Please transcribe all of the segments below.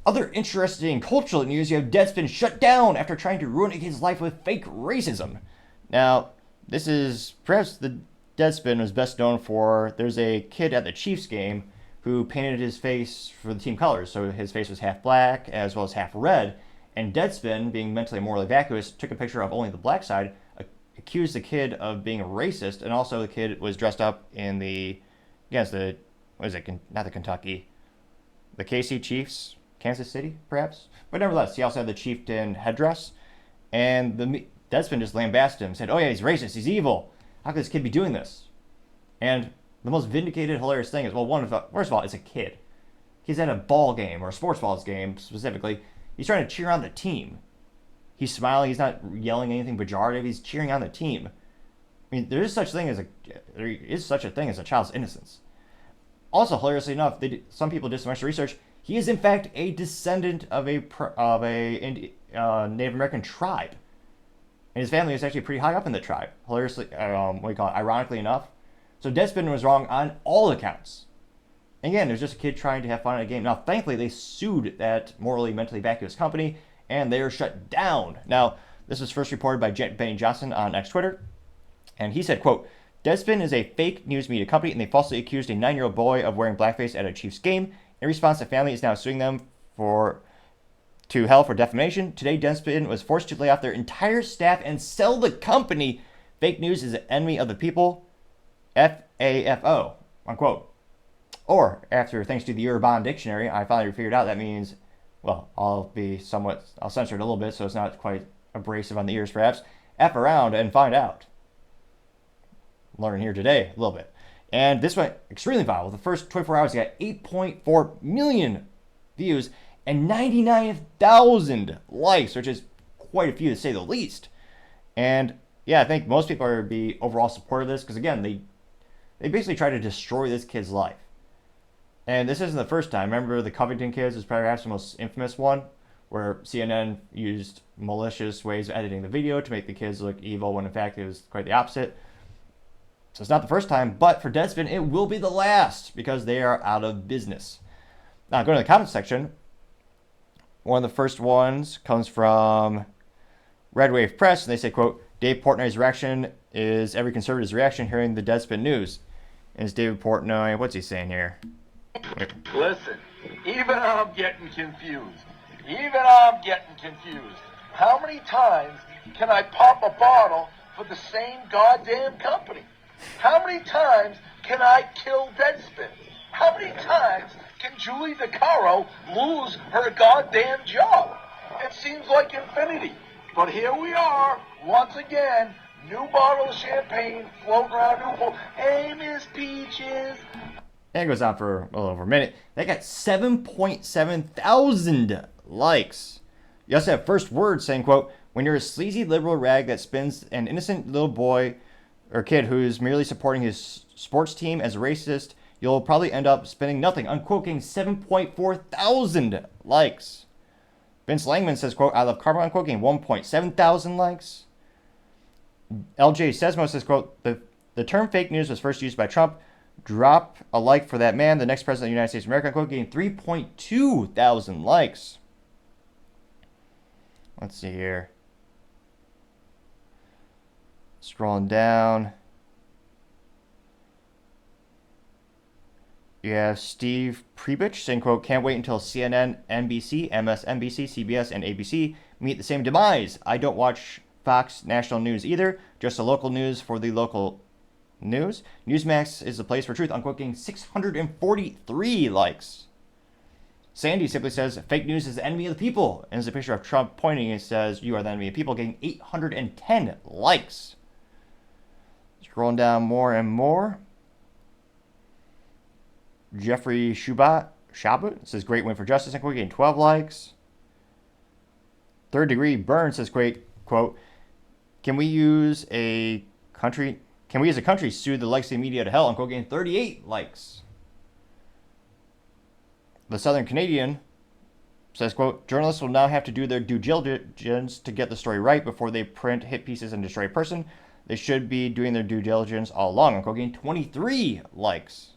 Other interesting cultural news, you have Deadspin shut down after trying to ruin a kid's life with fake racism. Now, this is perhaps the Deadspin was best known for. There's a kid at the Chiefs game who painted his face for the team colors, so his face was half black as well as half red. And Deadspin, being mentally and morally vacuous, took a picture of only the black side, accused the kid of being a racist, and also the kid was dressed up in the, against the, what is it, not the Kentucky, the KC Chiefs, Kansas City, perhaps? But nevertheless, he also had the chieftain headdress, and the Deadspin just lambasted him, said, oh yeah, he's racist, he's evil. How could this kid be doing this? And the most vindicated, hilarious thing is, well, first of all, it's a kid. He's at a ball game, or a sports balls game specifically. He's trying to cheer on the team. He's smiling. He's not yelling anything pejorative. He's cheering on the team. I mean, there is such a thing as a child's innocence. Also, hilariously enough, some people did some extra research. He is in fact a descendant of a Native American tribe, and his family is actually pretty high up in the tribe. Hilariously, what do you call it? Ironically enough, so Deadspin was wrong on all accounts. Again, there's just a kid trying to have fun at a game. Now, thankfully, they sued that morally, mentally vacuous company, and they are shut down. Now, this was first reported by Benny Johnson on X Twitter, and he said, quote, Deadspin is a fake news media company, and they falsely accused a 9-year-old boy of wearing blackface at a Chiefs game. In response, the family is now suing them to hell for defamation. Today, Deadspin was forced to lay off their entire staff and sell the company. Fake news is an enemy of the people. FAFO, unquote. Or, thanks to the Urban Dictionary, I finally figured out that means, well, I'll censor it a little bit so it's not quite abrasive on the ears perhaps. F around and find out. Learning here today a little bit. And this went extremely viral. The first 24 hours, it got 8.4 million views and 99,000 likes, which is quite a few to say the least. And yeah, I think most people are be overall supportive of this because, again, they basically try to destroy this kid's life. And this isn't the first time. Remember the Covington kids is perhaps the most infamous one, where CNN used malicious ways of editing the video to make the kids look evil when in fact it was quite the opposite. So it's not the first time, but for Deadspin, it will be the last because they are out of business. Now, going to the comments section, one of the first ones comes from Red Wave Press, and they say, quote, Dave Portnoy's reaction is every conservative's reaction hearing the Deadspin news. And it's David Portnoy, what's he saying here? Listen, even I'm getting confused. How many times can I pop a bottle for the same goddamn company? How many times can I kill Deadspin? How many times can Julie DeCaro lose her goddamn job? It seems like infinity. But here we are, once again, new bottle of champagne floating around Newport. Hey, Miss Peaches. And it goes on for a little over a minute. They got 7.7 thousand likes. You also have First Word saying, quote, when you're a sleazy liberal rag that spins an innocent little boy or kid who's merely supporting his sports team as a racist, you'll probably end up spending nothing. Unquote, getting 7.4 thousand likes. Vince Langman says, quote, I love karma, unquote, getting 1.7 thousand likes. LJ Sesmo says, quote, the term fake news was first used by Trump. Drop a like for that man, the next president of the United States of America, unquote, getting 3.2 thousand likes. Let's see here. Scrolling down. You have Steve Prebich saying, quote, can't wait until CNN, NBC, MSNBC, CBS, and ABC meet the same demise. I don't watch Fox National News either, just the local news for the local news. Newsmax is the place for truth, unquote, getting 643 likes. Sandy simply says, fake news is the enemy of the people. And there's a picture of Trump pointing and says, you are the enemy of the people, getting 810 likes. Scrolling down more and more. Jeffrey Shabbat says, great win for justice, unquote, getting 12 likes. Third Degree Burn says, quote, can we as a country sue the legacy media to hell, unquote, getting 38 likes. The Southern Canadian says, quote, journalists will now have to do their due diligence to get the story right before they print hit pieces and destroy a person. They should be doing their due diligence all along, unquote, getting 23 likes.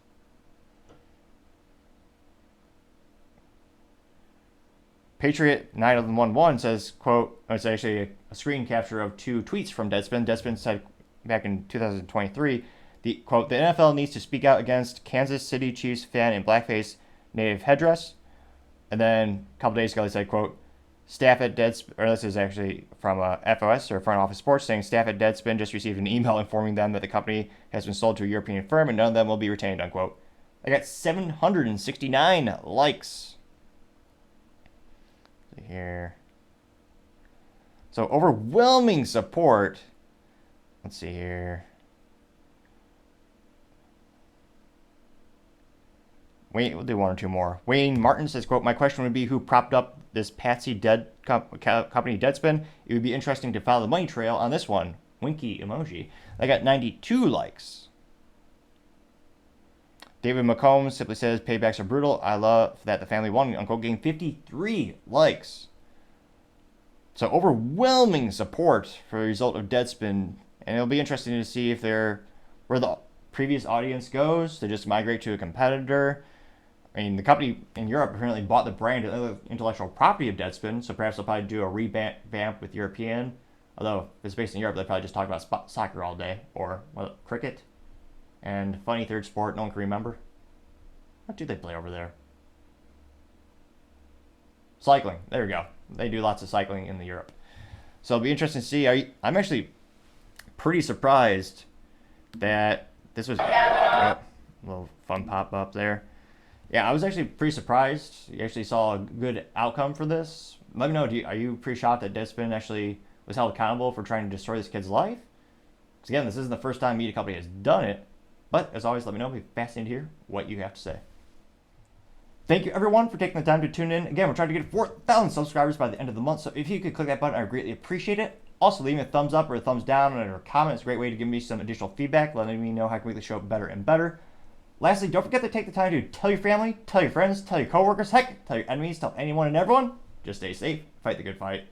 Patriot 911 says, quote, it's actually a screen capture of 2 tweets from Deadspin. Deadspin said back in 2023, the quote, the NFL needs to speak out against Kansas City Chiefs fan in blackface native headdress. And then a couple days ago, they said, quote, staff at Deadspin, or this is actually from FOS, or Front Office Sports, saying staff at Deadspin just received an email informing them that the company has been sold to a European firm and none of them will be retained, unquote. I got 769 likes. Here. So overwhelming support. Let's see here. Wayne, we'll do 1 or 2 more. Wayne Martin says, quote, my question would be who propped up this patsy company Deadspin? It would be interesting to follow the money trail on this one. Winky emoji. I got 92 likes. David McComb simply says, paybacks are brutal. I love that the family won, unquote, getting 53 likes. So overwhelming support for the result of Deadspin. And it'll be interesting to see if they're where the previous audience goes. They just migrate to a competitor. I mean, the company in Europe apparently bought the brand and intellectual property of Deadspin, so perhaps they'll probably do a revamp with European. Although, if it's based in Europe, they probably just talk about soccer all day. Or, well, cricket. And funny third sport no one can remember. What do they play over there? Cycling. There we go. They do lots of cycling in Europe. So it'll be interesting to see. I'm actually pretty surprised that this was... a little fun pop up there. Yeah, I was actually pretty surprised. You actually saw a good outcome for this. Let me know, are you pretty shocked that Deadspin actually was held accountable for trying to destroy this kid's life? Because again, this isn't the first time a media company has done it. But as always, let me know. It'll be fascinating to hear what you have to say. Thank you, everyone, for taking the time to tune in. Again, we're trying to get 4,000 subscribers by the end of the month, so if you could click that button, I would greatly appreciate it. Also, leaving a thumbs up or a thumbs down or a comment is a great way to give me some additional feedback, letting me know how I can make the show better and better. Lastly, don't forget to take the time to tell your family, tell your friends, tell your coworkers, heck, tell your enemies, tell anyone and everyone. Just stay safe, fight the good fight.